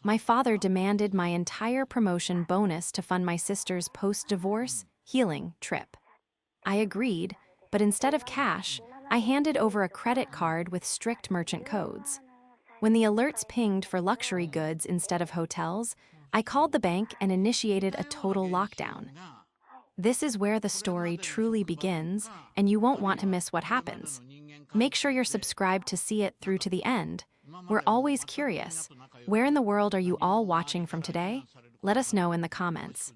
My father demanded my entire promotion bonus to fund my sister's post-divorce healing trip. I agreed, but instead of cash, I handed over a credit card with strict merchant codes. When the alerts pinged for luxury goods instead of hotels, I called the bank and initiated a total lockdown. This is where the story truly begins, and you won't want to miss what happens. Make sure you're subscribed to see it through to the end. We're always curious. Where in the world are you all watching from today? Let us know in the comments.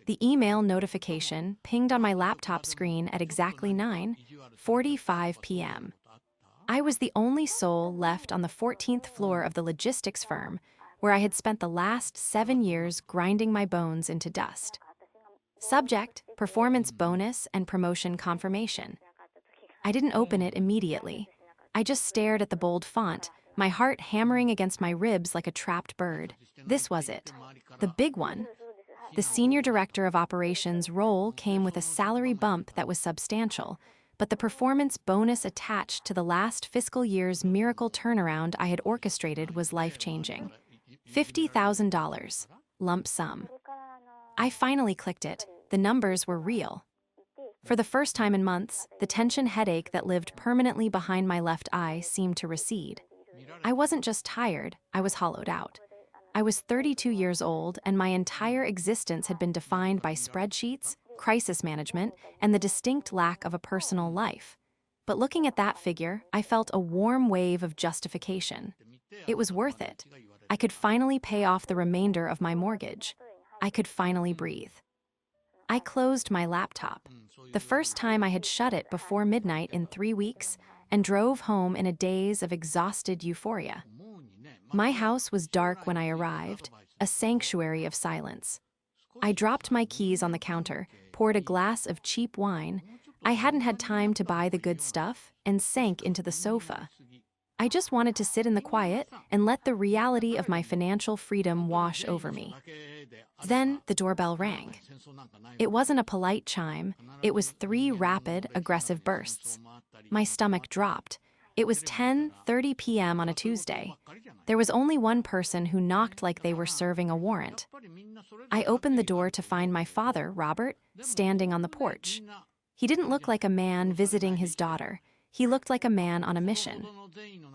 The email notification pinged on my laptop screen at exactly 9:45 p.m. I was the only soul left on the 14th floor of the logistics firm, where I had spent the last 7 years grinding my bones into dust. Subject, performance bonus and promotion confirmation. I didn't open it immediately. I just stared at the bold font, my heart hammering against my ribs like a trapped bird. This was it. The big one. The senior director of operations role came with a salary bump that was substantial, but the performance bonus attached to the last fiscal year's miracle turnaround I had orchestrated was life-changing. $50,000. Lump sum. I finally clicked it. The numbers were real. For the first time in months, the tension headache that lived permanently behind my left eye seemed to recede. I wasn't just tired, I was hollowed out. I was 32 years old, and my entire existence had been defined by spreadsheets, crisis management, and the distinct lack of a personal life. But looking at that figure, I felt a warm wave of justification. It was worth it. I could finally pay off the remainder of my mortgage. I could finally breathe. I closed my laptop, the first time I had shut it before midnight in 3 weeks, and drove home in a daze of exhausted euphoria. My house was dark when I arrived, a sanctuary of silence. I dropped my keys on the counter, poured a glass of cheap wine. I hadn't had time to buy the good stuff, and sank into the sofa. I just wanted to sit in the quiet and let the reality of my financial freedom wash over me. Then the doorbell rang. It wasn't a polite chime, it was 3 rapid, aggressive bursts. My stomach dropped. It was 10:30 p.m. on a Tuesday. There was only one person who knocked like they were serving a warrant. I opened the door to find my father, Robert, standing on the porch. He didn't look like a man visiting his daughter. He looked like a man on a mission.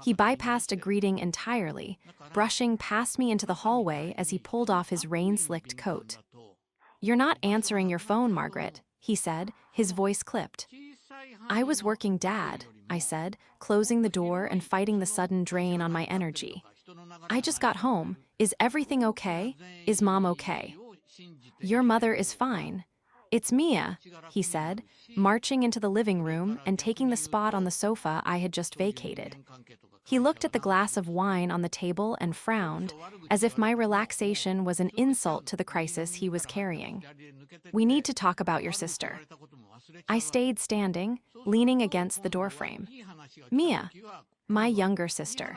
He bypassed a greeting entirely, brushing past me into the hallway as he pulled off his rain-slicked coat. "You're not answering your phone, Margaret," he said, his voice clipped. "I was working, Dad," I said, closing the door and fighting the sudden drain on my energy. "I just got home. Is everything okay? Is Mom okay?" "Your mother is fine. It's Mia," he said, marching into the living room and taking the spot on the sofa I had just vacated. He looked at the glass of wine on the table and frowned, as if my relaxation was an insult to the crisis he was carrying. "We need to talk about your sister." I stayed standing, leaning against the doorframe. Mia, my younger sister,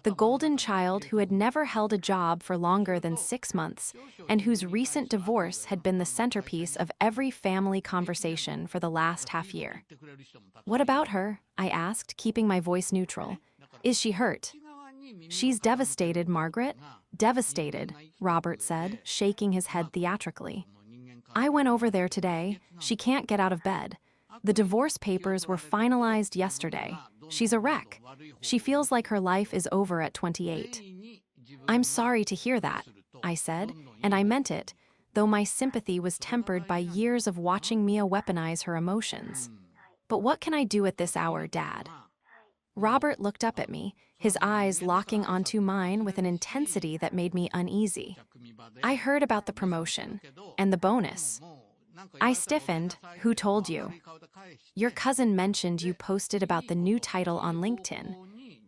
the golden child who had never held a job for longer than 6 months and whose recent divorce had been the centerpiece of every family conversation for the last half year. "What about her?" I asked, keeping my voice neutral. "Is she hurt?" "She's devastated, Margaret. Devastated," Robert said, shaking his head theatrically. "I went over there today. She can't get out of bed. The divorce papers were finalized yesterday. She's a wreck. She feels like her life is over at 28. "I'm sorry to hear that," I said, and I meant it, though my sympathy was tempered by years of watching Mia weaponize her emotions. "But what can I do at this hour, Dad?" Robert looked up at me, his eyes locking onto mine with an intensity that made me uneasy. "I heard about the promotion and the bonus." I stiffened. "Who told you?" "Your cousin mentioned you posted about the new title on LinkedIn.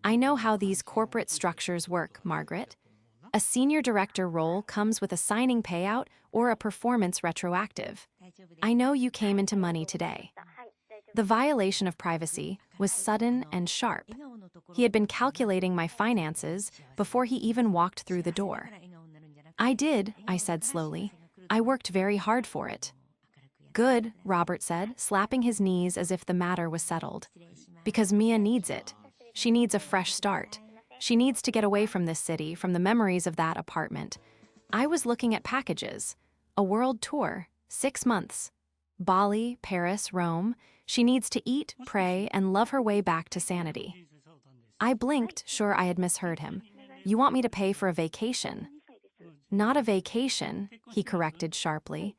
I know how these corporate structures work, Margaret. A senior director role comes with a signing payout or a performance retroactive. I know you came into money today." The violation of privacy was sudden and sharp. He had been calculating my finances before he even walked through the door. "I did," I said slowly. "I worked very hard for it." "Good," Robert said, slapping his knees as if the matter was settled. "Because Mia needs it. She needs a fresh start. She needs to get away from this city, from the memories of that apartment. I was looking at packages. A world tour, 6 months. Bali, Paris, Rome. She needs to eat, pray, and love her way back to sanity. I blinked, sure I had misheard him. You want me to pay for a vacation? Not a vacation, he corrected sharply.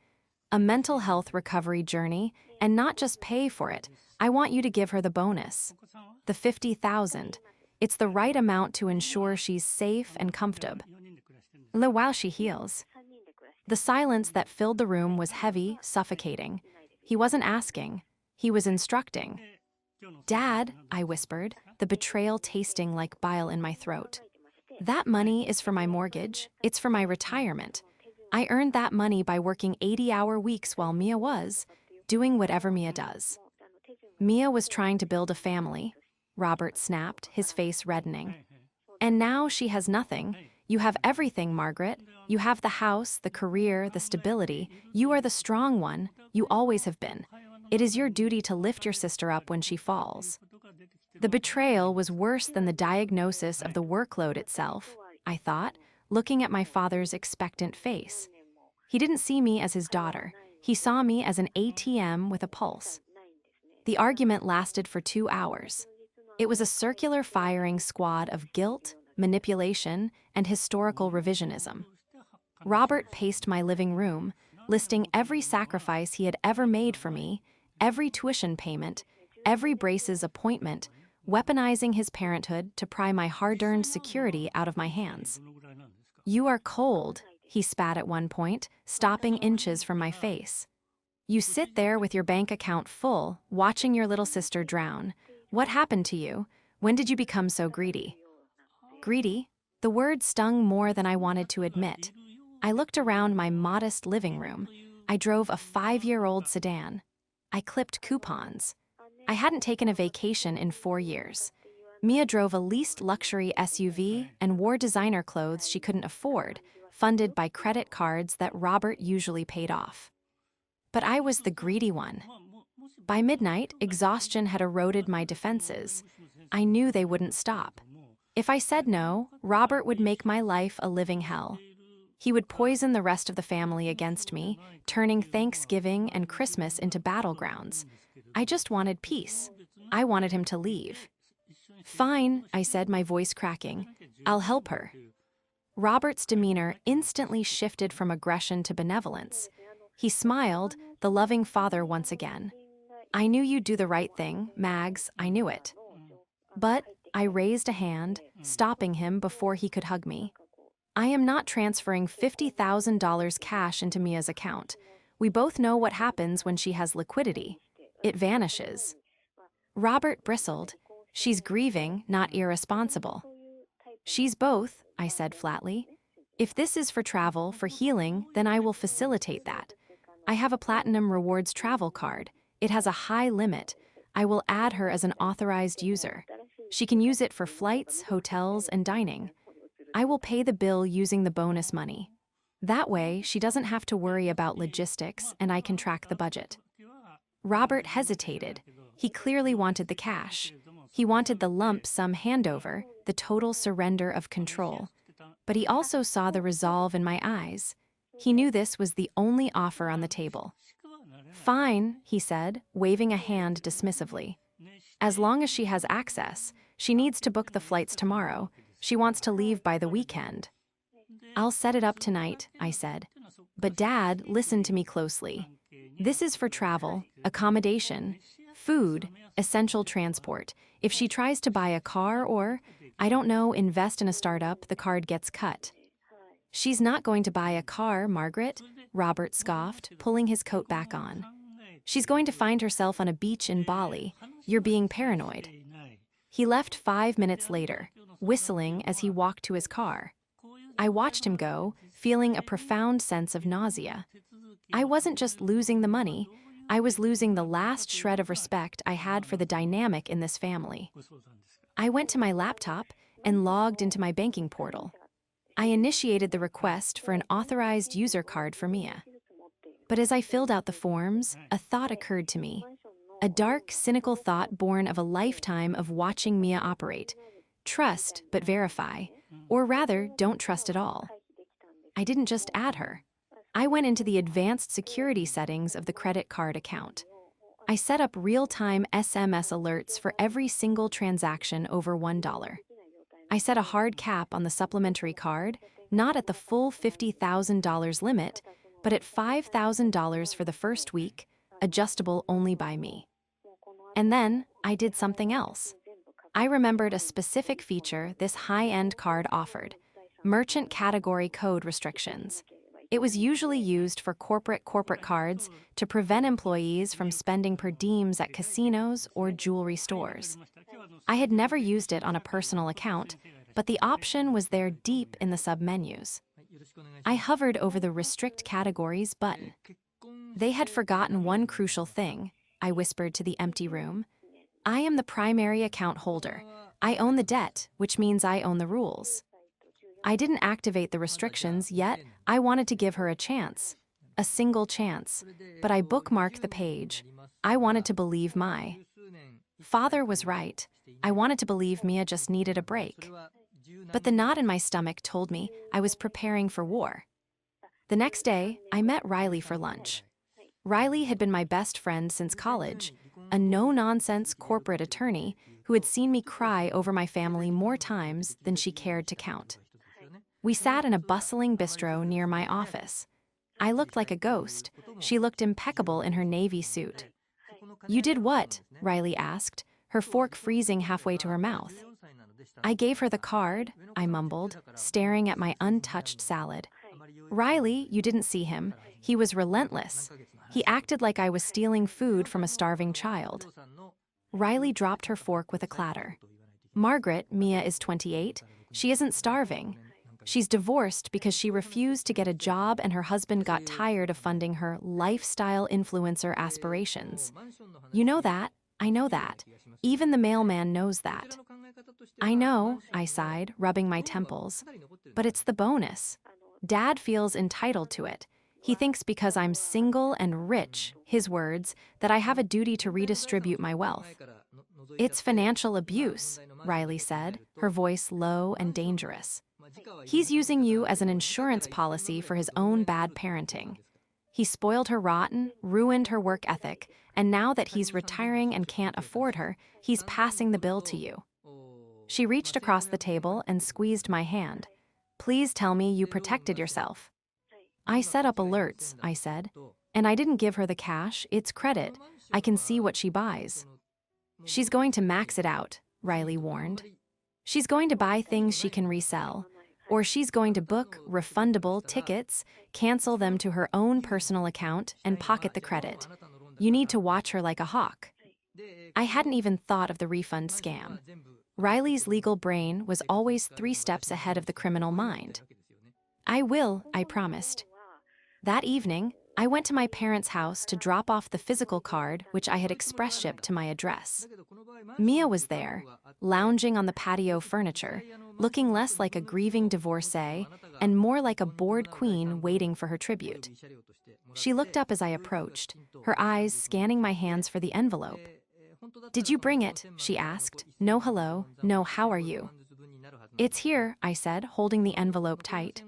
A mental health recovery journey, and not just pay for it. I want you to give her the bonus. The 50,000. It's the right amount to ensure she's safe and comfortable while she heals. The silence that filled the room was heavy, suffocating. He wasn't asking. He was instructing. Dad, I whispered, the betrayal tasting like bile in my throat. That money is for my mortgage. It's for my retirement. I earned that money by working 80-hour weeks while Mia was doing whatever Mia does. Mia was trying to build a family. Robert snapped, his face reddening. And now she has nothing. You have everything, Margaret. You have the house, the career, the stability. You are the strong one. You always have been. It is your duty to lift your sister up when she falls. The betrayal was worse than the diagnosis of the workload itself, I thought, looking at my father's expectant face. He didn't see me as his daughter. He saw me as an ATM with a pulse. The argument lasted for 2 hours. It was a circular firing squad of guilt, manipulation, and historical revisionism. Robert paced my living room, listing every sacrifice he had ever made for me, every tuition payment, every brace's appointment, weaponizing his parenthood to pry my hard-earned security out of my hands. You are cold, he spat at one point, stopping inches from my face. You sit there with your bank account full, watching your little sister drown. What happened to you? When did you become so greedy? Greedy? The word stung more than I wanted to admit. I looked around my modest living room. I drove a 5-year-old sedan. I clipped coupons. I hadn't taken a vacation in 4 years. Mia drove a leased luxury SUV and wore designer clothes she couldn't afford, funded by credit cards that Robert usually paid off. But I was the greedy one. By midnight, exhaustion had eroded my defenses. I knew they wouldn't stop. If I said no, Robert would make my life a living hell. He would poison the rest of the family against me, turning Thanksgiving and Christmas into battlegrounds. I just wanted peace. I wanted him to leave. Fine, I said, my voice cracking. I'll help her. Robert's demeanor instantly shifted from aggression to benevolence. He smiled, the loving father once again. I knew you'd do the right thing, Mags, I knew it. But I raised a hand, stopping him before he could hug me. I am not transferring $50,000 cash into Mia's account. We both know what happens when she has liquidity. It vanishes. Robert bristled. She's grieving, not irresponsible. She's both, I said flatly. If this is for travel, for healing, then I will facilitate that. I have a Platinum Rewards travel card. It has a high limit. I will add her as an authorized user. She can use it for flights, hotels, and dining. I will pay the bill using the bonus money. That way, she doesn't have to worry about logistics, and I can track the budget. Robert hesitated. He clearly wanted the cash. He wanted the lump sum handover, the total surrender of control. But he also saw the resolve in my eyes. He knew this was the only offer on the table. Fine, he said, waving a hand dismissively. As long as she has access, she needs to book the flights tomorrow. She wants to leave by the weekend. I'll set it up tonight, I said. But Dad, listen to me closely. This is for travel, accommodation, food, essential transport. If she tries to buy a car or, I don't know, invest in a startup, the card gets cut. She's not going to buy a car, Margaret, Robert scoffed, pulling his coat back on. She's going to find herself on a beach in Bali. You're being paranoid. He left 5 minutes later, whistling as he walked to his car. I watched him go, feeling a profound sense of nausea. I wasn't just losing the money, I was losing the last shred of respect I had for the dynamic in this family. I went to my laptop and logged into my banking portal. I initiated the request for an authorized user card for Mia. But as I filled out the forms, a thought occurred to me. A dark, cynical thought born of a lifetime of watching Mia operate. Trust, but verify. Or rather, don't trust at all. I didn't just add her. I went into the advanced security settings of the credit card account. I set up real-time SMS alerts for every single transaction over $1. I set a hard cap on the supplementary card, not at the full $50,000 limit, but at $5,000 for the first week, adjustable only by me. And then I did something else. I remembered a specific feature this high-end card offered: merchant category code restrictions. It was usually used for corporate cards to prevent employees from spending per diems at casinos or jewelry stores. I had never used it on a personal account, but the option was there deep in the submenus. I hovered over the Restrict Categories button. They had forgotten one crucial thing, I whispered to the empty room. I am the primary account holder. I own the debt, which means I own the rules. I didn't activate the restrictions, yet I wanted to give her a chance. A single chance. But I bookmarked the page. I wanted to believe my father was right. I wanted to believe Mia just needed a break. But the knot in my stomach told me I was preparing for war. The next day, I met Riley for lunch. Riley had been my best friend since college, a no-nonsense corporate attorney who had seen me cry over my family more times than she cared to count. We sat in a bustling bistro near my office. I looked like a ghost. She looked impeccable in her navy suit. "You did what?" Riley asked, her fork freezing halfway to her mouth. "I gave her the card," I mumbled, staring at my untouched salad. "Riley, you didn't see him. He was relentless. He acted like I was stealing food from a starving child." Riley dropped her fork with a clatter. "Margaret, Mia is 28. She isn't starving. She's divorced because she refused to get a job and her husband got tired of funding her lifestyle influencer aspirations. You know that. I know that. Even the mailman knows that." "I know," I sighed, rubbing my temples. "But it's the bonus. Dad feels entitled to it. He thinks because I'm single and rich, his words, that I have a duty to redistribute my wealth." "It's financial abuse," Riley said, her voice low and dangerous. "He's using you as an insurance policy for his own bad parenting. He spoiled her rotten, ruined her work ethic, and now that he's retiring and can't afford her, he's passing the bill to you." She reached across the table and squeezed my hand. "Please tell me you protected yourself." "I set up alerts," I said. "And I didn't give her the cash, it's credit. I can see what she buys." "She's going to max it out," Riley warned. "She's going to buy things she can resell. Or she's going to book refundable tickets, cancel them to her own personal account, and pocket the credit. You need to watch her like a hawk." I hadn't even thought of the refund scam. Riley's legal brain was always 3 steps ahead of the criminal mind. "I will," I promised. That evening, I went to my parents' house to drop off the physical card which I had express shipped to my address. Mia was there, lounging on the patio furniture, looking less like a grieving divorcee and more like a bored queen waiting for her tribute. She looked up as I approached, her eyes scanning my hands for the envelope. "Did you bring it?" she asked. "No hello, no how are you?" "It's here," I said, holding the envelope tight.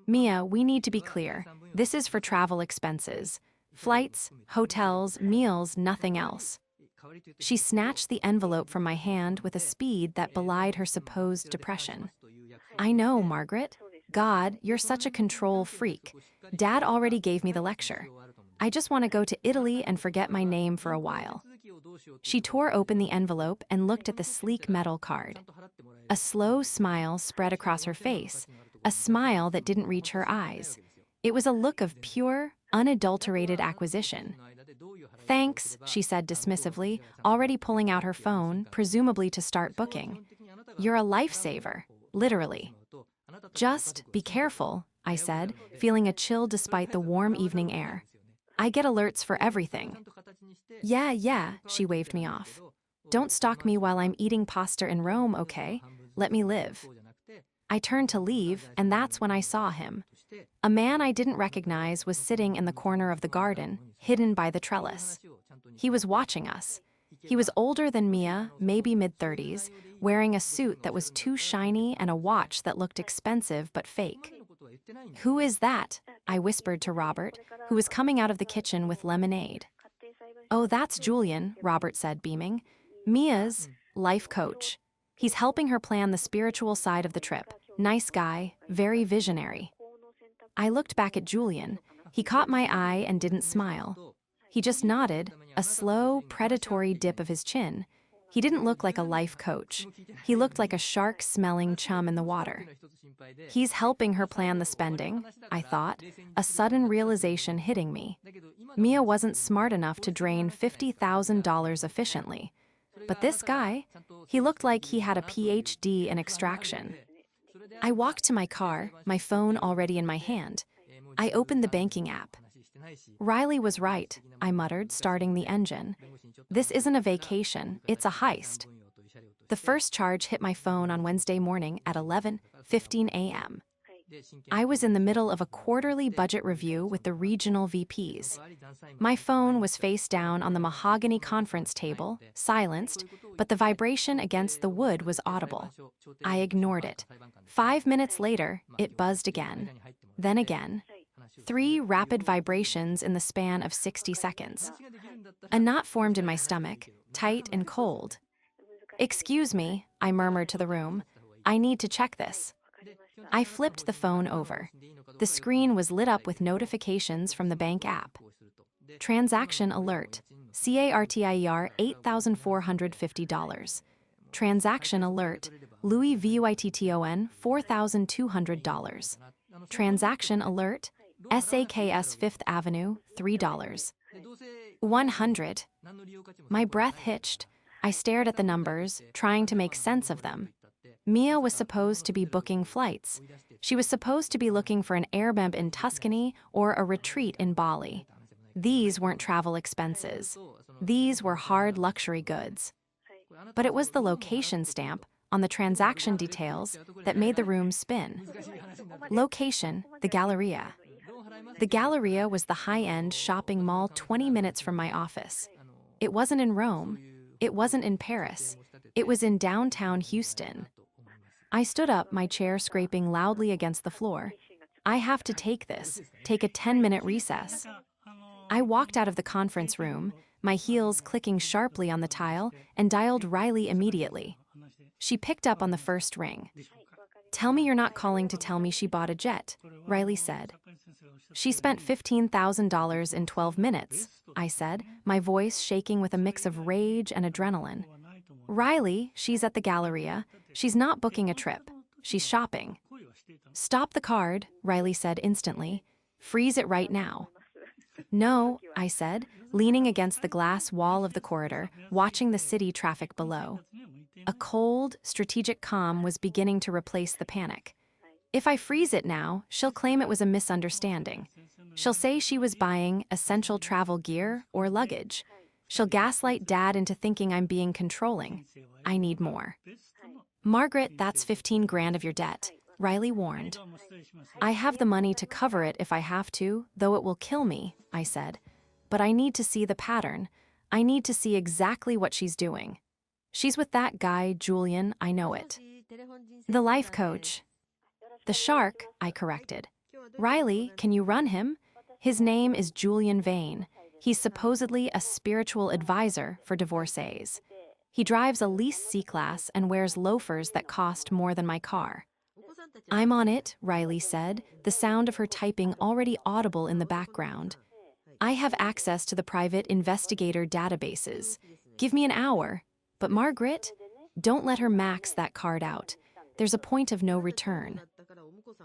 "Mia, we need to be clear. This is for travel expenses. Flights, hotels, meals, nothing else." She snatched the envelope from my hand with a speed that belied her supposed depression. "I know, Margaret. God, you're such a control freak. Dad already gave me the lecture. I just want to go to Italy and forget my name for a while." She tore open the envelope and looked at the sleek metal card. A slow smile spread across her face, a smile that didn't reach her eyes. It was a look of pure, unadulterated acquisition. "Thanks," she said dismissively, already pulling out her phone, presumably to start booking. "You're a lifesaver, literally." "Just be careful," I said, feeling a chill despite the warm evening air. "I get alerts for everything." Yeah, she waved me off. "Don't stalk me while I'm eating pasta in Rome, okay? Let me live." I turned to leave, and that's when I saw him. A man I didn't recognize was sitting in the corner of the garden, hidden by the trellis. He was watching us. He was older than Mia, maybe mid-30s, wearing a suit that was too shiny and a watch that looked expensive but fake. "Who is that?" I whispered to Robert, who was coming out of the kitchen with lemonade. "Oh, that's Julian," Robert said, beaming. "Mia's life coach. He's helping her plan the spiritual side of the trip. Nice guy, very visionary." I looked back at Julian. He caught my eye and didn't smile. He just nodded, a slow, predatory dip of his chin. He didn't look like a life coach. He looked like a shark-smelling chum in the water. He's helping her plan the spending, I thought, a sudden realization hitting me. Mia wasn't smart enough to drain $50,000 efficiently. But this guy, he looked like he had a PhD in extraction. I walked to my car, my phone already in my hand. I opened the banking app. "Riley was right," I muttered, starting the engine. "This isn't a vacation, it's a heist." The first charge hit my phone on Wednesday morning at 11:15 a.m. I was in the middle of a quarterly budget review with the regional VPs. My phone was face down on the mahogany conference table, silenced, but the vibration against the wood was audible. I ignored it. 5 minutes later, it buzzed again. Then again. 3 rapid vibrations in the span of 60 seconds. A knot formed in my stomach, tight and cold. "Excuse me," I murmured to the room. "I need to check this." I flipped the phone over. The screen was lit up with notifications from the bank app. Transaction alert. CARTIER $8,450. Transaction alert. Louis VUITTON $4,200. Transaction alert. SAKS Fifth Avenue $3. 100. My breath hitched. I stared at the numbers, trying to make sense of them. Mia was supposed to be booking flights. She was supposed to be looking for an Airbnb in Tuscany or a retreat in Bali. These weren't travel expenses. These were hard luxury goods. But it was the location stamp on the transaction details that made the room spin. Location, the Galleria. The Galleria was the high-end shopping mall 20 minutes from my office. It wasn't in Rome. It wasn't in Paris. It was in downtown Houston. I stood up, my chair scraping loudly against the floor. I have to take this, take a 10-minute recess. I walked out of the conference room, my heels clicking sharply on the tile, and dialed Riley immediately. She picked up on the first ring. "Tell me you're not calling to tell me she bought a jet," Riley said. "She spent $15,000 in 12 minutes, I said, my voice shaking with a mix of rage and adrenaline. "Riley, she's at the Galleria. She's not booking a trip. She's shopping." "Stop the card," Riley said instantly. "Freeze it right now." "No," I said, leaning against the glass wall of the corridor, watching the city traffic below. A cold, strategic calm was beginning to replace the panic. If I freeze it now, she'll claim it was a misunderstanding. She'll say she was buying essential travel gear or luggage. She'll gaslight Dad into thinking I'm being controlling. I need more. "Margaret, that's 15 grand of your debt," Riley warned. "I have the money to cover it if I have to, though it will kill me," I said. "But I need to see the pattern. I need to see exactly what she's doing." "She's with that guy, Julian, I know it." "The life coach." "The shark," I corrected. "Riley, can you run him? His name is Julian Vane. He's supposedly a spiritual advisor for divorcees. He drives a leased C-Class and wears loafers that cost more than my car." "I'm on it," Riley said, the sound of her typing already audible in the background. "I have access to the private investigator databases. Give me an hour. But Margaret, don't let her max that card out. There's a point of no return."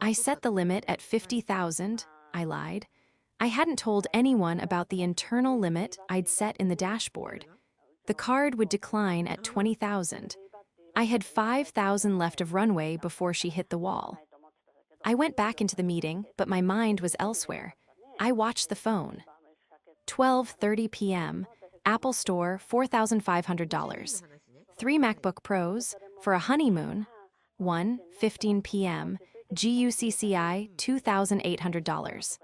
"I set the limit at 50,000, I lied. I hadn't told anyone about the internal limit I'd set in the dashboard. The card would decline at 20,000. I had 5,000 left of runway before she hit the wall. I went back into the meeting, but my mind was elsewhere. I watched the phone. 12:30 p.m., Apple Store, $4,500. 3 MacBook Pros for a honeymoon. 1:15 p.m., GUCCI, $2,800.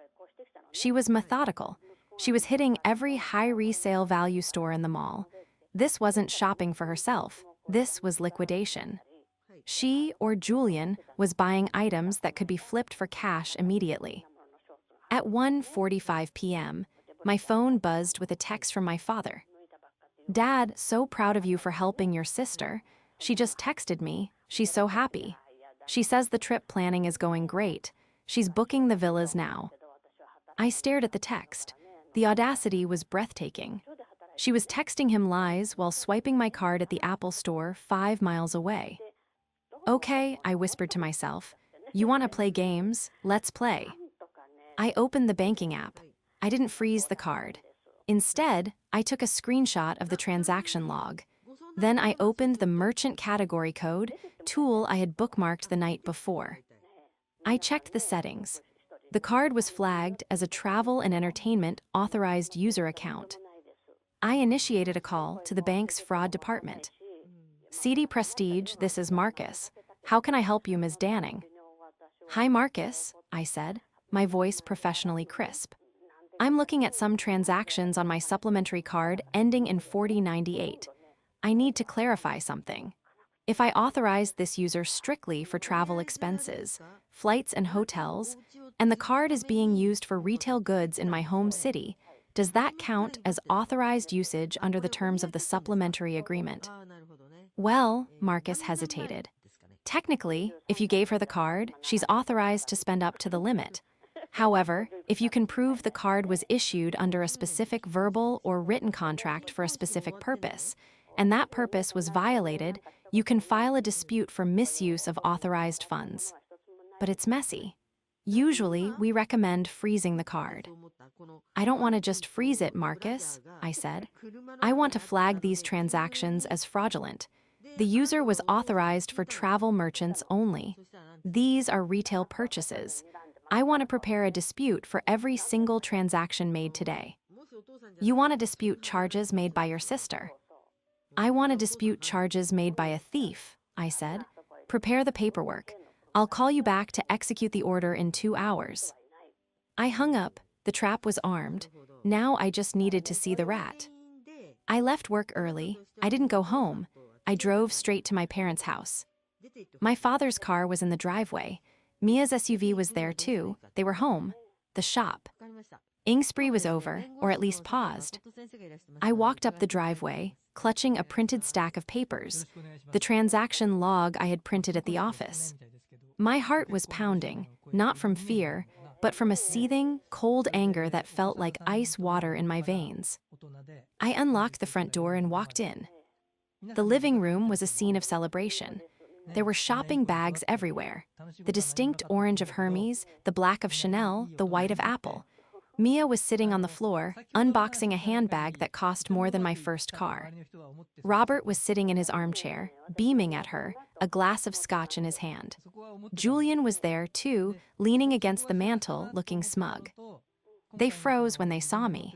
She was methodical. She was hitting every high resale value store in the mall. This wasn't shopping for herself. This was liquidation. She, or Julian, was buying items that could be flipped for cash immediately. At 1:45 p.m., my phone buzzed with a text from my father. "Dad, so proud of you for helping your sister. She just texted me. She's so happy. She says the trip planning is going great. She's booking the villas now." I stared at the text. The audacity was breathtaking. She was texting him lies while swiping my card at the Apple Store 5 miles away. "Okay," I whispered to myself. "You want to play games? Let's play." I opened the banking app. I didn't freeze the card. Instead, I took a screenshot of the transaction log. Then I opened the merchant category code tool I had bookmarked the night before. I checked the settings. The card was flagged as a travel and entertainment authorized user account. I initiated a call to the bank's fraud department. "CD Prestige, this is Marcus. How can I help you, Ms. Danning?" "Hi, Marcus," I said, my voice professionally crisp. "I'm looking at some transactions on my supplementary card ending in 4098. I need to clarify something. If I authorized this user strictly for travel expenses, flights and hotels, and the card is being used for retail goods in my home city, does that count as authorized usage under the terms of the supplementary agreement?" "Well," Marcus hesitated. "Technically, if you gave her the card, she's authorized to spend up to the limit. However, if you can prove the card was issued under a specific verbal or written contract for a specific purpose, and that purpose was violated, you can file a dispute for misuse of authorized funds. But it's messy. Usually, we recommend freezing the card." "I don't want to just freeze it, Marcus," I said. "I want to flag these transactions as fraudulent. The user was authorized for travel merchants only. These are retail purchases. I want to prepare a dispute for every single transaction made today." "You want to dispute charges made by your sister?" "I want to dispute charges made by a thief," I said. "Prepare the paperwork. I'll call you back to execute the order in 2 hours." I hung up. The trap was armed. Now I just needed to see the rat. I left work early. I didn't go home. I drove straight to my parents' house. My father's car was in the driveway. Mia's SUV was there too. They were home. The shop. Ing spree was over, or at least paused. I walked up the driveway, clutching a printed stack of papers, the transaction log I had printed at the office. My heart was pounding, not from fear, but from a seething, cold anger that felt like ice water in my veins. I unlocked the front door and walked in. The living room was a scene of celebration. There were shopping bags everywhere. The distinct orange of Hermes, the black of Chanel, the white of Apple. Mia was sitting on the floor, unboxing a handbag that cost more than my first car. Robert was sitting in his armchair, beaming at her, a glass of scotch in his hand. Julian was there, too, leaning against the mantel, looking smug. They froze when they saw me.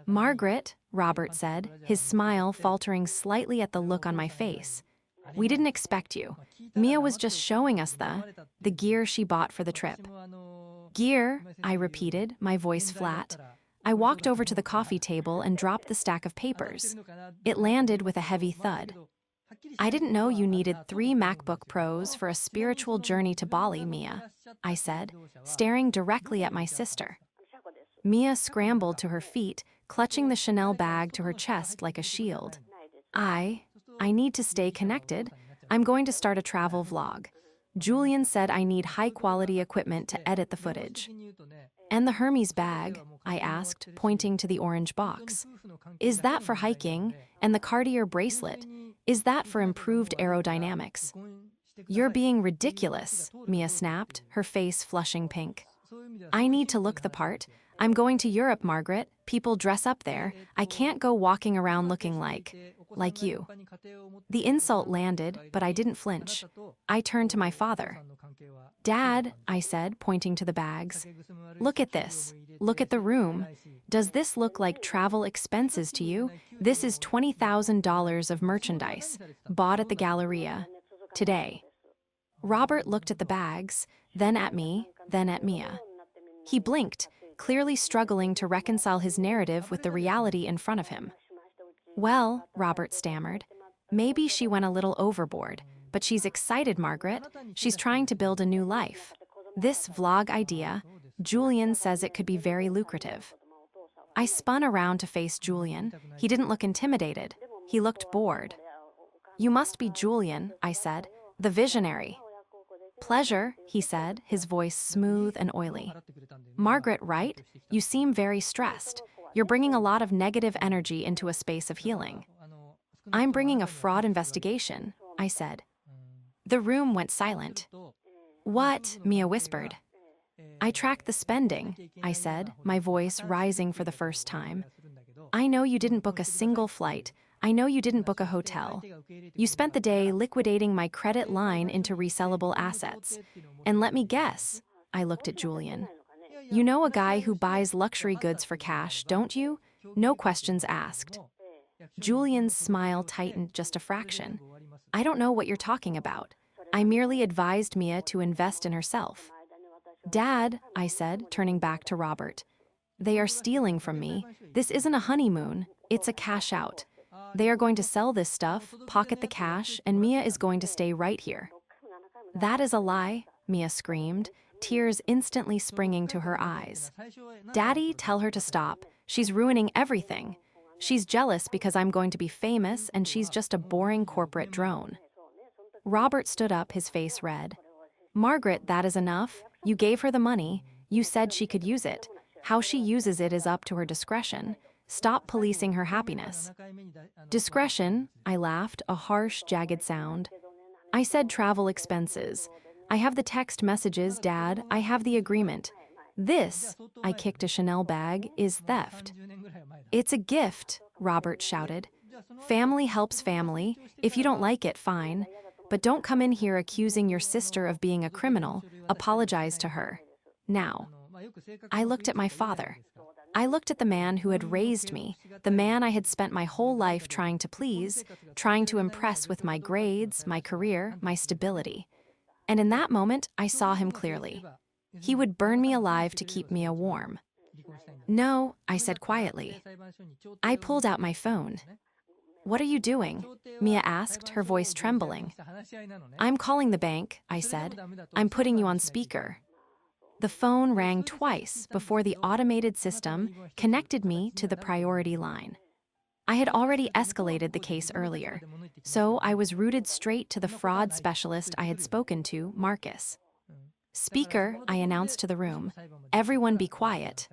"Margaret," Robert said, his smile faltering slightly at the look on my face. "We didn't expect you. Mia was just showing us the gear she bought for the trip." "Gear," I repeated, my voice flat. I walked over to the coffee table and dropped the stack of papers. It landed with a heavy thud. "I didn't know you needed 3 MacBook Pros for a spiritual journey to Bali, Mia," I said, staring directly at my sister. Mia scrambled to her feet, clutching the Chanel bag to her chest like a shield. I need to stay connected. I'm going to start a travel vlog. Julian said I need high-quality equipment to edit the footage." "And the Hermes bag?" I asked, pointing to the orange box. "Is that for hiking? And the Cartier bracelet? Is that for improved aerodynamics?" "You're being ridiculous," Mia snapped, her face flushing pink. "I need to look the part. I'm going to Europe, Margaret. People dress up there. I can't go walking around looking like you." The insult landed, but I didn't flinch. I turned to my father. "Dad," I said, pointing to the bags. "Look at this. Look at the room. Does this look like travel expenses to you? This is $20,000 of merchandise, bought at the Galleria. Today." Robert looked at the bags, then at me, then at Mia. He blinked, clearly struggling to reconcile his narrative with the reality in front of him. "Well," Robert stammered, Maybe she went a little overboard, but she's excited, Margaret. She's trying to build a new life. This vlog idea, Julian says it could be very lucrative. I spun around to face Julian. He didn't look intimidated. He looked bored. You must be Julian, I said, the visionary. Pleasure, he said, his voice smooth and oily. Margaret, right? You seem very stressed. You're bringing a lot of negative energy into a space of healing. I'm bringing a fraud investigation, I said. The room went silent. What? Mia whispered. I tracked the spending, I said, my voice rising for the first time. I know you didn't book a single flight. I know you didn't book a hotel. You spent the day liquidating my credit line into resellable assets. And let me guess, I looked at Julian. You know a guy who buys luxury goods for cash, don't you? No questions asked. Julian's smile tightened just a fraction. I don't know what you're talking about. I merely advised Mia to invest in herself. Dad, I said, turning back to Robert. They are stealing from me. This isn't a honeymoon, it's a cash out. They are going to sell this stuff, pocket the cash, and Mia is going to stay right here. That is a lie, Mia screamed, tears instantly springing to her eyes. Daddy, tell her to stop. She's ruining everything. She's jealous because I'm going to be famous and she's just a boring corporate drone. Robert stood up, his face red. Margaret, that is enough. You gave her the money. You said she could use it. How she uses it is up to her discretion. Stop policing her happiness. Discretion, I laughed, a harsh, jagged sound. I said travel expenses. I have the text messages, Dad. I have the agreement. This, I kicked a Chanel bag, is theft. It's a gift, Robert shouted. Family helps family. If you don't like it, fine. But don't come in here accusing your sister of being a criminal. Apologize to her. Now. I looked at my father. I looked at the man who had raised me, the man I had spent my whole life trying to please, trying to impress with my grades, my career, my stability. And in that moment, I saw him clearly. He would burn me alive to keep Mia warm. No, I said quietly. I pulled out my phone. What are you doing? Mia asked, her voice trembling. I'm calling the bank, I said. I'm putting you on speaker. The phone rang twice before the automated system connected me to the priority line. I had already escalated the case earlier, so I was routed straight to the fraud specialist I had spoken to, Marcus. Speaker, I announced to the room. Everyone be quiet.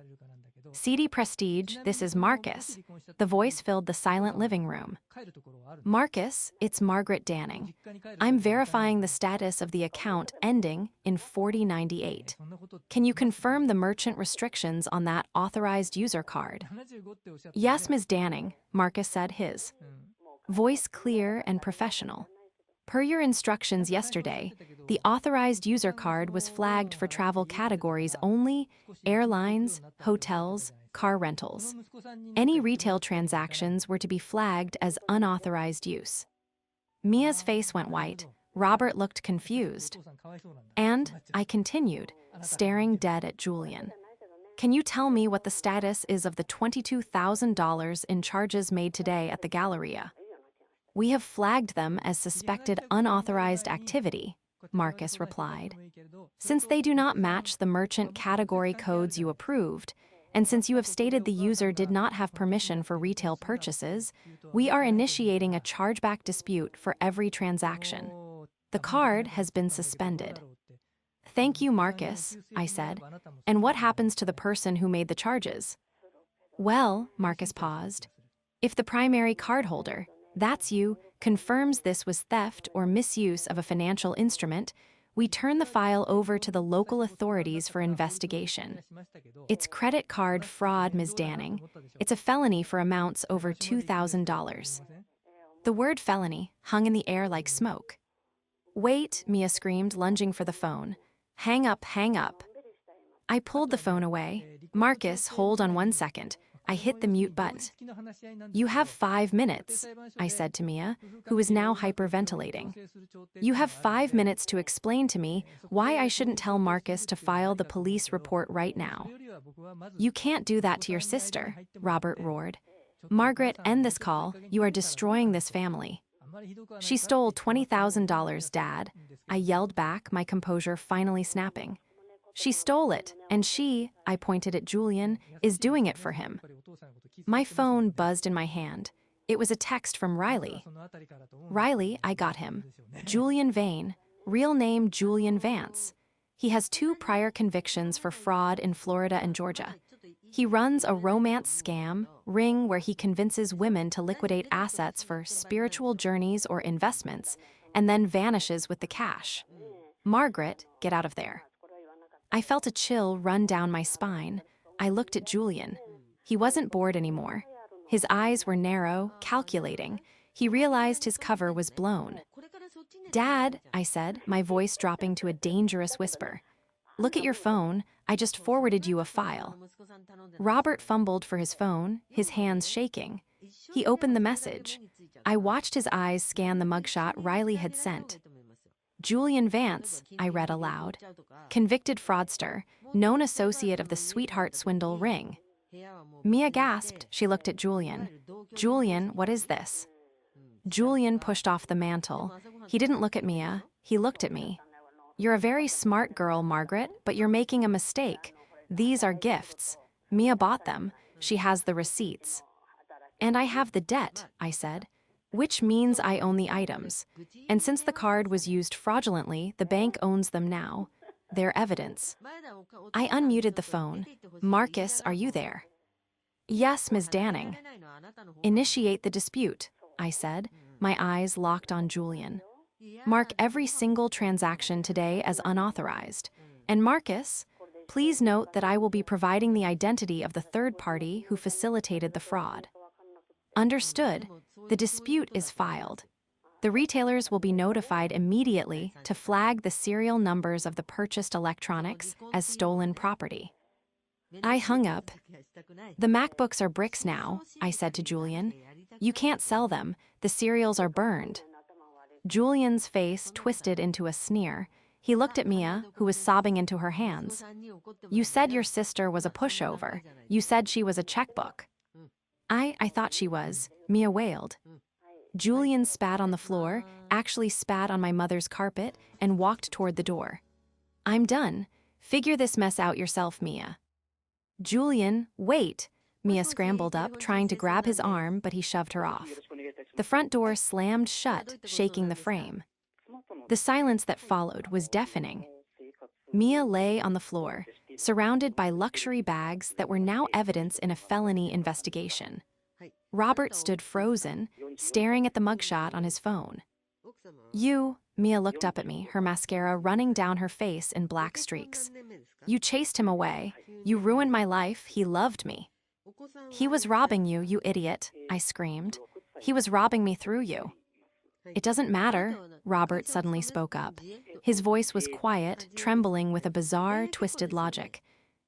CD Prestige, this is Marcus. The voice filled the silent living room. Marcus, it's Margaret Danning. I'm verifying the status of the account ending in 4098. Can you confirm the merchant restrictions on that authorized user card? Yes, Ms. Danning, Marcus said, his voice clear and professional. Per your instructions yesterday, the authorized user card was flagged for travel categories only: airlines, hotels, car rentals. Any retail transactions were to be flagged as unauthorized use. Mia's face went white. Robert looked confused. And, I continued, staring dead at Julian. Can you tell me what the status is of the $22,000 in charges made today at the Galleria? We have flagged them as suspected unauthorized activity, Marcus replied. Since they do not match the merchant category codes you approved, and since you have stated the user did not have permission for retail purchases, we are initiating a chargeback dispute for every transaction. The card has been suspended. Thank you, Marcus, I said. And what happens to the person who made the charges? Well, Marcus paused. If the primary cardholder, that's you, confirms this was theft or misuse of a financial instrument, we turn the file over to the local authorities for investigation. It's credit card fraud, Ms. Danning. It's a felony for amounts over $2,000. The word felony hung in the air like smoke. Wait, Mia screamed, lunging for the phone. Hang up, hang up. I pulled the phone away. Marcus, hold on 1 second. I hit the mute button. You have 5 minutes, I said to Mia, who was now hyperventilating. You have 5 minutes to explain to me why I shouldn't tell Marcus to file the police report right now. You can't do that to your sister, Robert roared. Margaret, end this call. You are destroying this family. She stole $20,000, Dad. I yelled back, my composure finally snapping. She stole it, and she, I pointed at Julian, is doing it for him. My phone buzzed in my hand. It was a text from Riley. Riley, I got him. Julian Vane, real name Julian Vance. He has 2 prior convictions for fraud in Florida and Georgia. He runs a romance scam ring where he convinces women to liquidate assets for spiritual journeys or investments, and then vanishes with the cash. Margaret, get out of there. I felt a chill run down my spine. I looked at Julian. He wasn't bored anymore. His eyes were narrow, calculating. He realized his cover was blown. Dad, I said, my voice dropping to a dangerous whisper. Look at your phone. I just forwarded you a file. Robert fumbled for his phone, his hands shaking. He opened the message. I watched his eyes scan the mugshot Riley had sent. Julian Vance, I read aloud. Convicted fraudster, known associate of the sweetheart swindle ring. Mia gasped. She looked at Julian. Julian, what is this? Julian pushed off the mantle. He didn't look at Mia. He looked at me. You're a very smart girl, Margaret, but you're making a mistake. These are gifts. Mia bought them. She has the receipts. And I have the debt, I said, which means I own the items. And since the card was used fraudulently, the bank owns them now. They're evidence. I unmuted the phone. Marcus, are you there? Yes, Ms. Danning. Initiate the dispute, I said, my eyes locked on Julian. Mark every single transaction today as unauthorized. And Marcus, please note that I will be providing the identity of the third party who facilitated the fraud. Understood. The dispute is filed. The retailers will be notified immediately to flag the serial numbers of the purchased electronics as stolen property. I hung up. The MacBooks are bricks now, I said to Julian. You can't sell them. The serials are burned. Julian's face twisted into a sneer. He looked at Mia, who was sobbing into her hands. You said your sister was a pushover. You said she was a checkbook. I thought she was, Mia wailed. Julian spat on the floor, actually spat on my mother's carpet, and walked toward the door. I'm done. Figure this mess out yourself, Mia. Julian, wait. Mia scrambled up, trying to grab his arm, but he shoved her off. The front door slammed shut, shaking the frame. The silence that followed was deafening. Mia lay on the floor, surrounded by luxury bags that were now evidence in a felony investigation. Robert stood frozen, staring at the mugshot on his phone. You, Mia looked up at me, her mascara running down her face in black streaks. You chased him away. You ruined my life. He loved me. He was robbing you, you idiot, I screamed. He was robbing me through you. It doesn't matter, Robert suddenly spoke up. His voice was quiet, trembling with a bizarre, twisted logic.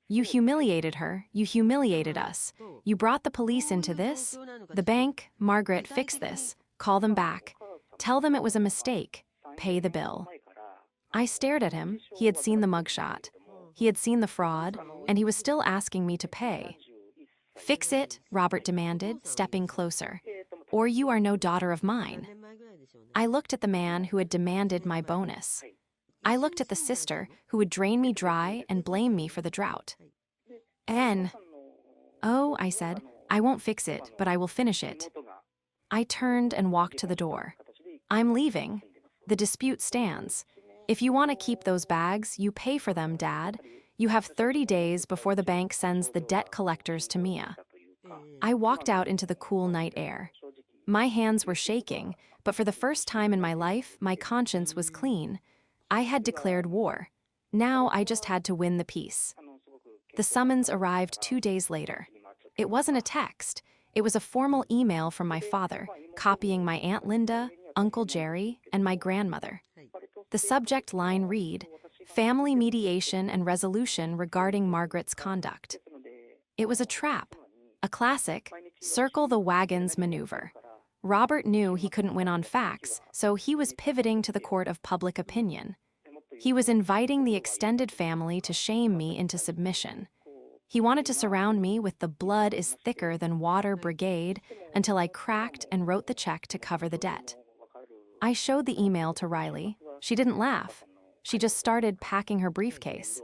You humiliated her. You humiliated us. You brought the police into this. The bank, Margaret, fix this. Call them back. Tell them it was a mistake. Pay the bill. I stared at him. He had seen the mugshot. He had seen the fraud, and he was still asking me to pay. Fix it, Robert demanded, stepping closer. Or you are no daughter of mine. I looked at the man who had demanded my bonus. I looked at the sister who would drain me dry and blame me for the drought. Oh, I said, I won't fix it, but I will finish it. I turned and walked to the door. I'm leaving. The dispute stands. If you want to keep those bags, you pay for them, Dad. You have 30 days before the bank sends the debt collectors to Mia. I walked out into the cool night air. My hands were shaking, but for the first time in my life, my conscience was clean. I had declared war. Now I just had to win the peace. The summons arrived 2 days later. It wasn't a text. It was a formal email from my father, copying my Aunt Linda, Uncle Jerry, and my grandmother. The subject line read, Family mediation and resolution regarding Margaret's conduct. It was a trap, a classic, circle the wagons maneuver. Robert knew he couldn't win on facts, so he was pivoting to the court of public opinion. He was inviting the extended family to shame me into submission. He wanted to surround me with the blood is thicker than water brigade until I cracked and wrote the check to cover the debt. I showed the email to Riley. She didn't laugh. She just started packing her briefcase.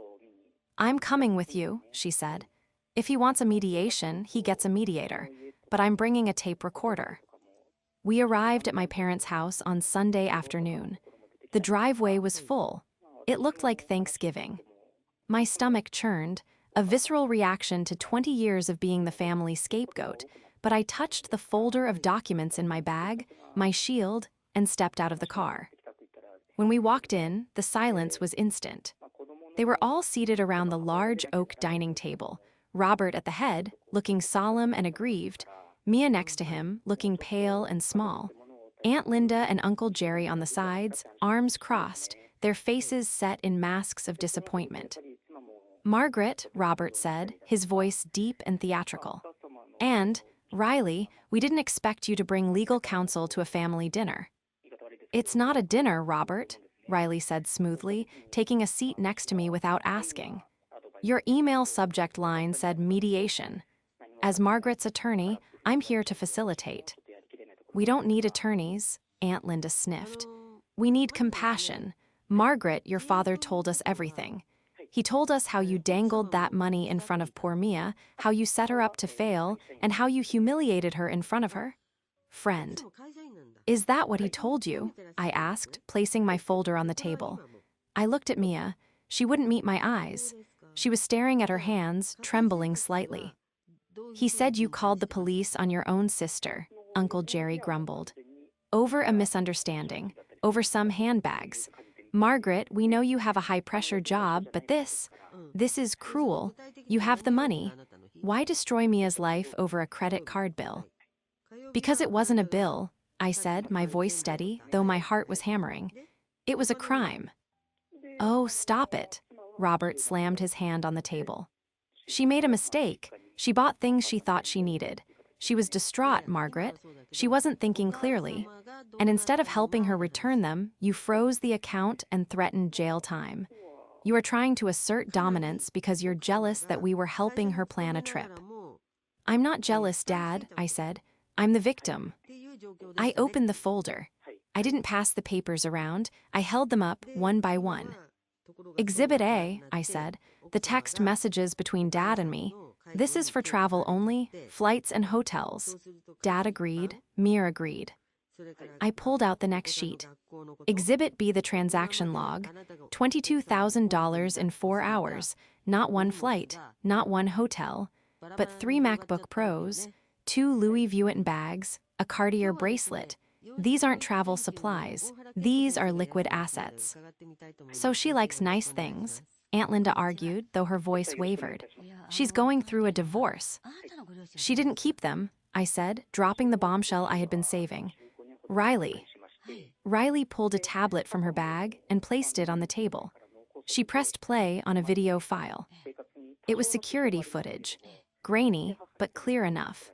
I'm coming with you, she said. If he wants a mediation, he gets a mediator, but I'm bringing a tape recorder. We arrived at my parents' house on Sunday afternoon. The driveway was full. It looked like Thanksgiving. My stomach churned, a visceral reaction to 20 years of being the family scapegoat, but I touched the folder of documents in my bag, my shield, and stepped out of the car. When we walked in, the silence was instant. They were all seated around the large oak dining table, Robert at the head, looking solemn and aggrieved, Mia next to him, looking pale and small, Aunt Linda and Uncle Jerry on the sides, arms crossed, their faces set in masks of disappointment. Margaret, Robert said, his voice deep and theatrical. And, Riley, we didn't expect you to bring legal counsel to a family dinner. It's not a dinner, Robert, Riley said smoothly, taking a seat next to me without asking. Your email subject line said mediation. As Margaret's attorney, I'm here to facilitate. We don't need attorneys, Aunt Linda sniffed. We need compassion. Margaret, your father told us everything. He told us how you dangled that money in front of poor Mia, how you set her up to fail, and how you humiliated her in front of her. Friend. Is that what he told you? I asked, placing my folder on the table. I looked at Mia. She wouldn't meet my eyes. She was staring at her hands, trembling slightly. He said you called the police on your own sister, Uncle Jerry grumbled. Over a misunderstanding, over some handbags. Margaret, we know you have a high-pressure job, but this is cruel. You have the money. Why destroy Mia's life over a credit card bill? Because it wasn't a bill, I said, my voice steady, though my heart was hammering. It was a crime. Oh, stop it. Robert slammed his hand on the table. She made a mistake. She bought things she thought she needed. She was distraught, Margaret. She wasn't thinking clearly. And instead of helping her return them, you froze the account and threatened jail time. You are trying to assert dominance because you're jealous that we were helping her plan a trip. I'm not jealous, Dad, I said. I'm the victim. I opened the folder. I didn't pass the papers around. I held them up one by one. Exhibit A, I said, the text messages between Dad and me. This is for travel only, flights and hotels. Dad agreed, Mia agreed. I pulled out the next sheet. Exhibit B, the transaction log. $22,000 in 4 hours. Not one flight, not one hotel, but 3 MacBook Pros, 2 Louis Vuitton bags, a Cartier bracelet. These aren't travel supplies. These are liquid assets. So she likes nice things, Aunt Linda argued, though her voice wavered. She's going through a divorce. She didn't keep them, I said, dropping the bombshell I had been saving. Riley. Riley pulled a tablet from her bag and placed it on the table. She pressed play on a video file. It was security footage. Grainy, but clear enough.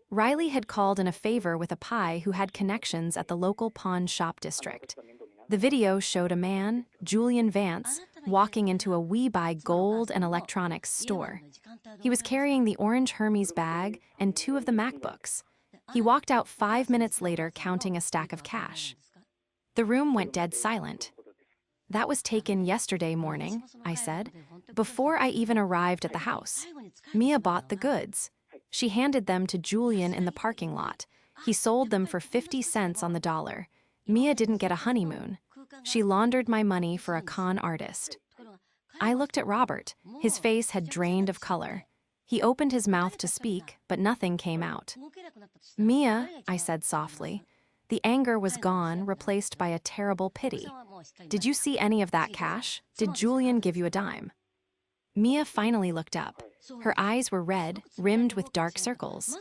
Riley had called in a favor with a pie who had connections at the local pawn shop district. The video showed a man, Julian Vance, walking into a We Buy Gold and Electronics store. He was carrying the orange Hermes bag and 2 of the MacBooks. He walked out 5 minutes later counting a stack of cash. The room went dead silent. That was taken yesterday morning, I said, before I even arrived at the house. Mia bought the goods. She handed them to Julian in the parking lot. He sold them for 50 cents on the dollar. Mia didn't get a honeymoon. She laundered my money for a con artist. I looked at Robert. His face had drained of color. He opened his mouth to speak, but nothing came out. Mia, I said softly. The anger was gone, replaced by a terrible pity. Did you see any of that cash? Did Julian give you a dime? Mia finally looked up. Her eyes were red, rimmed with dark circles.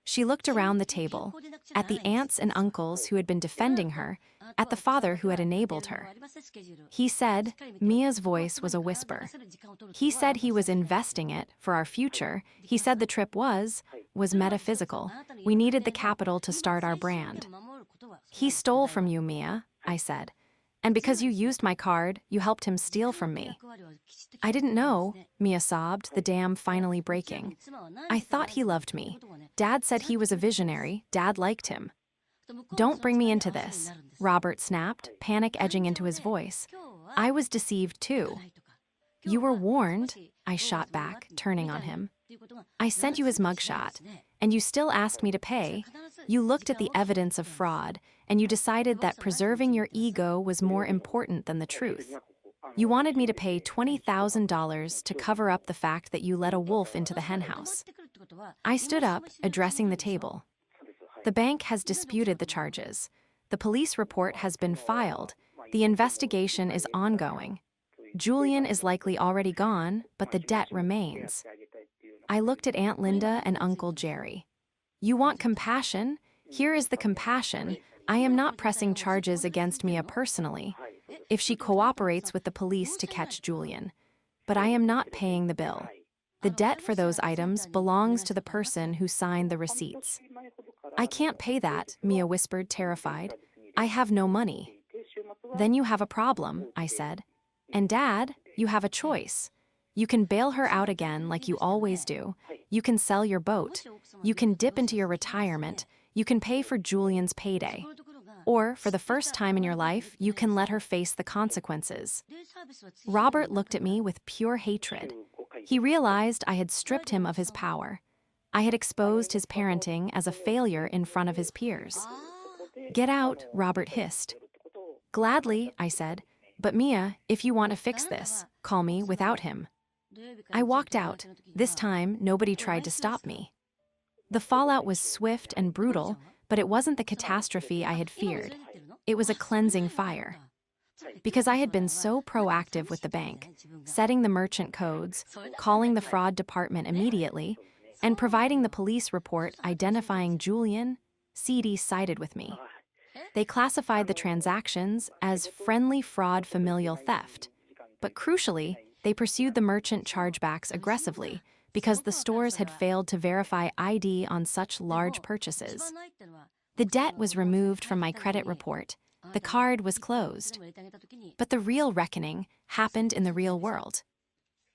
She looked around the table, at the aunts and uncles who had been defending her, at the father who had enabled her. He said, Mia's voice was a whisper. He said he was investing it for our future. He said the trip was metaphysical. We needed the capital to start our brand. He stole from you, Mia, I said. And because you used my card, you helped him steal from me. I didn't know, Mia sobbed, the dam finally breaking. I thought he loved me. Dad said he was a visionary. Dad liked him. Don't bring me into this, Robert snapped, panic edging into his voice. I was deceived too. You were warned, I shot back, turning on him. I sent you his mugshot, and you still asked me to pay. You looked at the evidence of fraud, and you decided that preserving your ego was more important than the truth. You wanted me to pay $20,000 to cover up the fact that you let a wolf into the henhouse. I stood up, addressing the table. The bank has disputed the charges. The police report has been filed. The investigation is ongoing. Julian is likely already gone, but the debt remains. I looked at Aunt Linda and Uncle Jerry. You want compassion? Here is the compassion. I am not pressing charges against Mia personally, if she cooperates with the police to catch Julian. But I am not paying the bill. The debt for those items belongs to the person who signed the receipts. I can't pay that, Mia whispered, terrified. I have no money. Then you have a problem, I said. And Dad, you have a choice. You can bail her out again like you always do. You can sell your boat. You can dip into your retirement. You can pay for Julian's payday. Or, for the first time in your life, you can let her face the consequences. Robert looked at me with pure hatred. He realized I had stripped him of his power. I had exposed his parenting as a failure in front of his peers. Get out, Robert hissed. Gladly, I said. But Mia, if you want to fix this, call me without him. I walked out. This time, nobody tried to stop me. The fallout was swift and brutal, but it wasn't the catastrophe I had feared. It was a cleansing fire. Because I had been so proactive with the bank, setting the merchant codes, calling the fraud department immediately, and providing the police report identifying Julian, CD sided with me. They classified the transactions as friendly fraud familial theft. But crucially, they pursued the merchant chargebacks aggressively because the stores had failed to verify ID on such large purchases. The debt was removed from my credit report. The card was closed. But the real reckoning happened in the real world.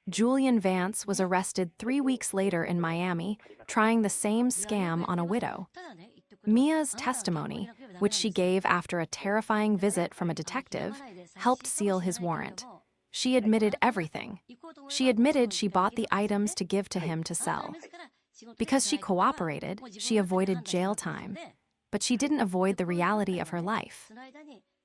Julian Vance was arrested 3 weeks later in Miami, trying the same scam on a widow. Mia's testimony, which she gave after a terrifying visit from a detective, helped seal his warrant. She admitted everything. She admitted she bought the items to give to him to sell. Because she cooperated, she avoided jail time. But she didn't avoid the reality of her life.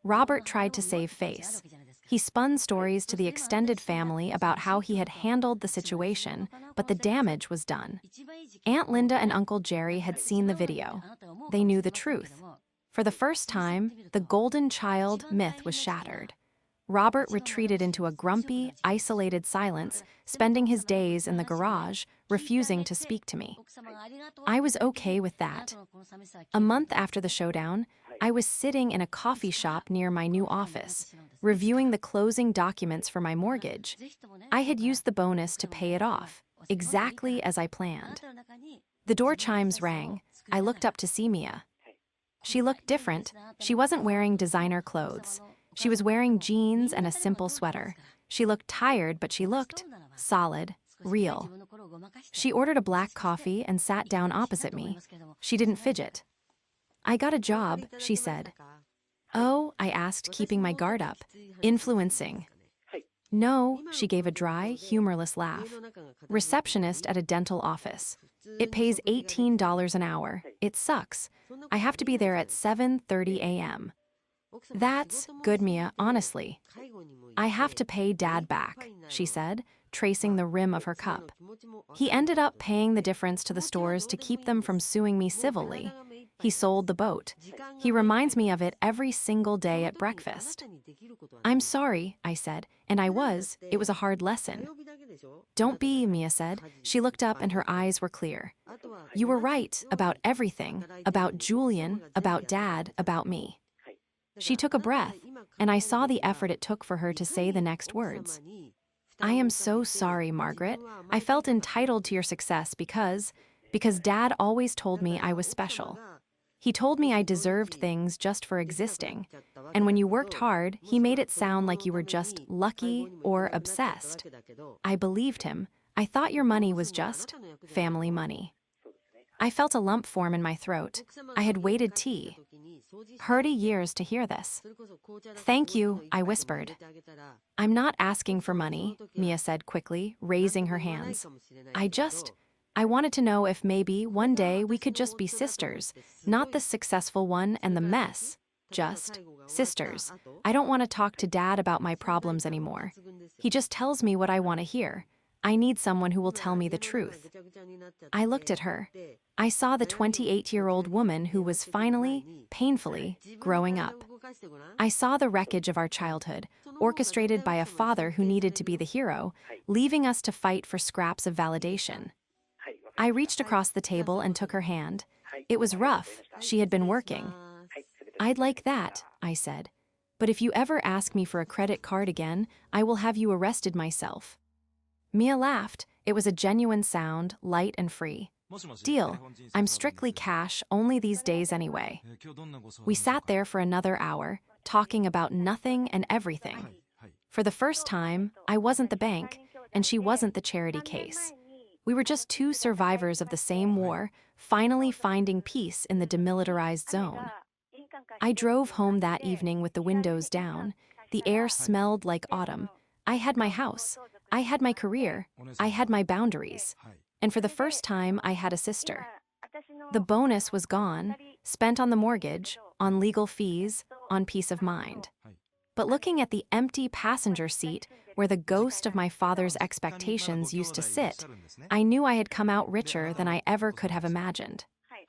Robert tried to save face. He spun stories to the extended family about how he had handled the situation, but the damage was done. Aunt Linda and Uncle Jerry had seen the video. They knew the truth. For the first time, the golden child myth was shattered. Robert retreated into a grumpy, isolated silence, spending his days in the garage, refusing to speak to me. I was okay with that. A month after the showdown, I was sitting in a coffee shop near my new office, reviewing the closing documents for my mortgage. I had used the bonus to pay it off, exactly as I planned. The door chimes rang. I looked up to see Mia. She looked different. She wasn't wearing designer clothes. She was wearing jeans and a simple sweater. She looked tired, but she looked solid, real. She ordered a black coffee and sat down opposite me. She didn't fidget. I got a job, she said. Oh, I asked, keeping my guard up. Influencing. No, she gave a dry, humorless laugh. Receptionist at a dental office. It pays $18 an hour. It sucks. I have to be there at 7:30 a.m. That's good, Mia, honestly. I have to pay Dad back, she said, tracing the rim of her cup. He ended up paying the difference to the stores to keep them from suing me civilly. He sold the boat. He reminds me of it every single day at breakfast. I'm sorry, I said, and I was. It was a hard lesson. Don't be, Mia said. She looked up and her eyes were clear. You were right about everything, about Julian, about Dad, about me. She took a breath, and I saw the effort it took for her to say the next words. I am so sorry, Margaret. I felt entitled to your success because Dad always told me I was special. He told me I deserved things just for existing. And when you worked hard, he made it sound like you were just lucky or obsessed. I believed him. I thought your money was just family money. I felt a lump form in my throat. I had waited tea. Hurdy years to hear this. Thank you, I whispered. I'm not asking for money, Mia said quickly, raising her hands. I wanted to know if maybe one day we could just be sisters, not the successful one and the mess. Just sisters. I don't want to talk to Dad about my problems anymore. He just tells me what I want to hear. I need someone who will tell me the truth. I looked at her. I saw the 28-year-old woman who was finally, painfully, growing up. I saw the wreckage of our childhood, orchestrated by a father who needed to be the hero, leaving us to fight for scraps of validation. I reached across the table and took her hand. It was rough. She had been working. I'd like that, I said. But if you ever ask me for a credit card again, I will have you arrested myself. Mia laughed. It was a genuine sound, light and free. Deal. I'm strictly cash only these days anyway. We sat there for another hour, talking about nothing and everything. For the first time, I wasn't the bank, and she wasn't the charity case. We were just two survivors of the same war, finally finding peace in the demilitarized zone. I drove home that evening with the windows down. The air smelled like autumn. I had my house. I had my career. I had my boundaries. And for the first time, I had a sister. The bonus was gone, spent on the mortgage, on legal fees, on peace of mind. But looking at the empty passenger seat, where the ghost of my father's expectations used to sit, I knew I had come out richer than I ever could have imagined.